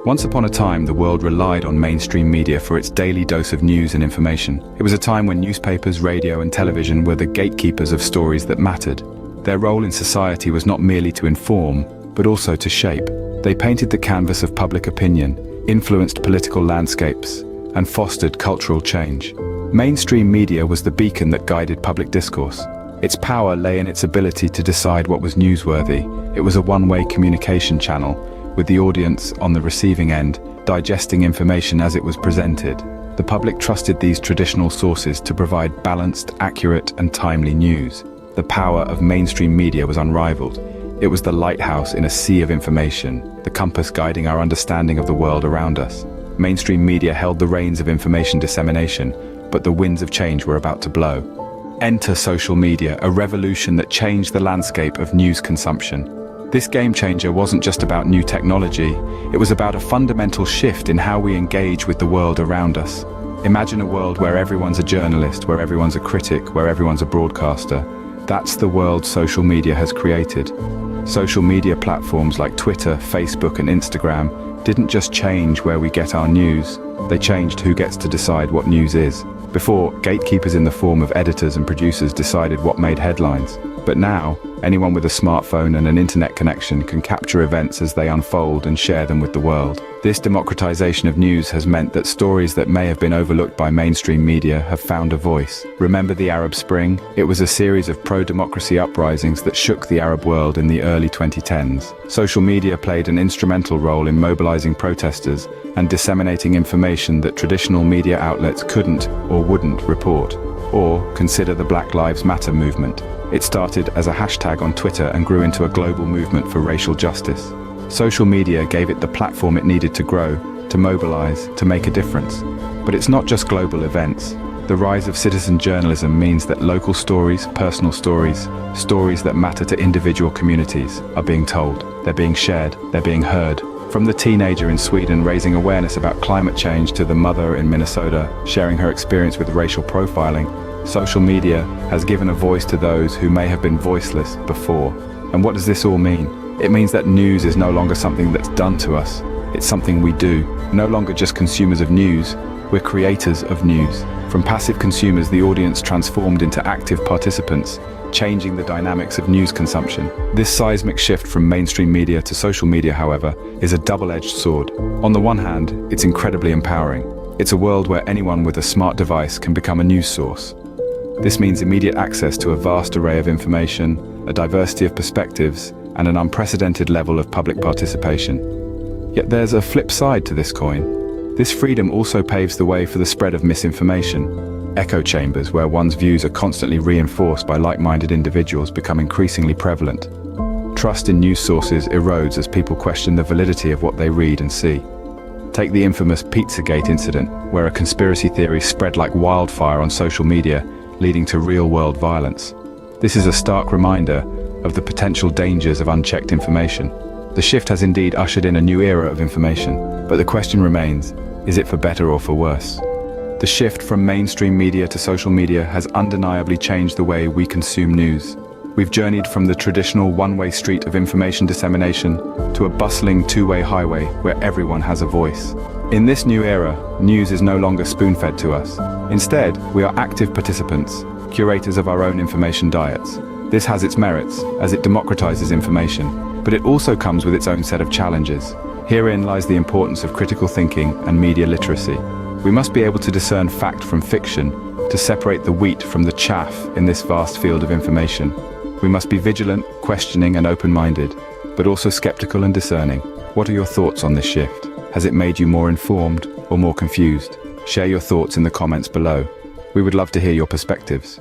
Once upon a time, the world relied on mainstream media for its daily dose of news and information. It was a time when newspapers, radio, and television were the gatekeepers of stories that mattered. Their role in society was not merely to inform, but also to shape. They painted the canvas of public opinion, influenced political landscapes, and fostered cultural change. Mainstream media was the beacon that guided public discourse. Its power lay in its ability to decide what was newsworthy. It was a one-way communication channel, with the audience on the receiving end, digesting information as it was presented. The public trusted these traditional sources to provide balanced, accurate, and timely news. The power of mainstream media was unrivaled. It was the lighthouse in a sea of information, the compass guiding our understanding of the world around us. Mainstream media held the reins of information dissemination, but the winds of change were about to blow. Enter social media, a revolution that changed the landscape of news consumption. This game changer wasn't just about new technology, it was about a fundamental shift in how we engage with the world around us. Imagine a world where everyone's a journalist, where everyone's a critic, where everyone's a broadcaster. That's the world social media has created. Social media platforms like Twitter, Facebook, and Instagram didn't just change where we get our news, they changed who gets to decide what news is. Before, gatekeepers in the form of editors and producers decided what made headlines. But now, anyone with a smartphone and an internet connection can capture events as they unfold and share them with the world. This democratization of news has meant that stories that may have been overlooked by mainstream media have found a voice. Remember the Arab Spring? It was a series of pro-democracy uprisings that shook the Arab world in the early 2010s. Social media played an instrumental role in mobilizing protesters and disseminating information that traditional media outlets couldn't or wouldn't report. Or consider the Black Lives Matter movement. It started as a hashtag on Twitter and grew into a global movement for racial justice. Social media gave it the platform it needed to grow, to mobilize, to make a difference. But it's not just global events. The rise of citizen journalism means that local stories, personal stories, stories that matter to individual communities are being told. They're being shared, they're being heard. From the teenager in Sweden raising awareness about climate change to the mother in Minnesota sharing her experience with racial profiling, social media has given a voice to those who may have been voiceless before. And what does this all mean? It means that news is no longer something that's done to us. It's something we do. No longer just consumers of news, we're creators of news. From passive consumers, the audience transformed into active participants, changing the dynamics of news consumption. This seismic shift from mainstream media to social media, however, is a double-edged sword. On the one hand, it's incredibly empowering. It's a world where anyone with a smart device can become a news source. This means immediate access to a vast array of information, a diversity of perspectives, and an unprecedented level of public participation. Yet there's a flip side to this coin. This freedom also paves the way for the spread of misinformation. Echo chambers where one's views are constantly reinforced by like-minded individuals become increasingly prevalent. Trust in news sources erodes as people question the validity of what they read and see. Take the infamous Pizzagate incident, where a conspiracy theory spread like wildfire on social media, leading to real-world violence. This is a stark reminder of the potential dangers of unchecked information. The shift has indeed ushered in a new era of information, but the question remains, is it for better or for worse? The shift from mainstream media to social media has undeniably changed the way we consume news. We've journeyed from the traditional one-way street of information dissemination to a bustling two-way highway where everyone has a voice. In this new era, news is no longer spoon-fed to us. Instead, we are active participants, curators of our own information diets. This has its merits, as it democratizes information, but it also comes with its own set of challenges. Herein lies the importance of critical thinking and media literacy. We must be able to discern fact from fiction, to separate the wheat from the chaff in this vast field of information. We must be vigilant, questioning, and open-minded, but also skeptical and discerning. What are your thoughts on this shift? Has it made you more informed or more confused? Share your thoughts in the comments below. We would love to hear your perspectives.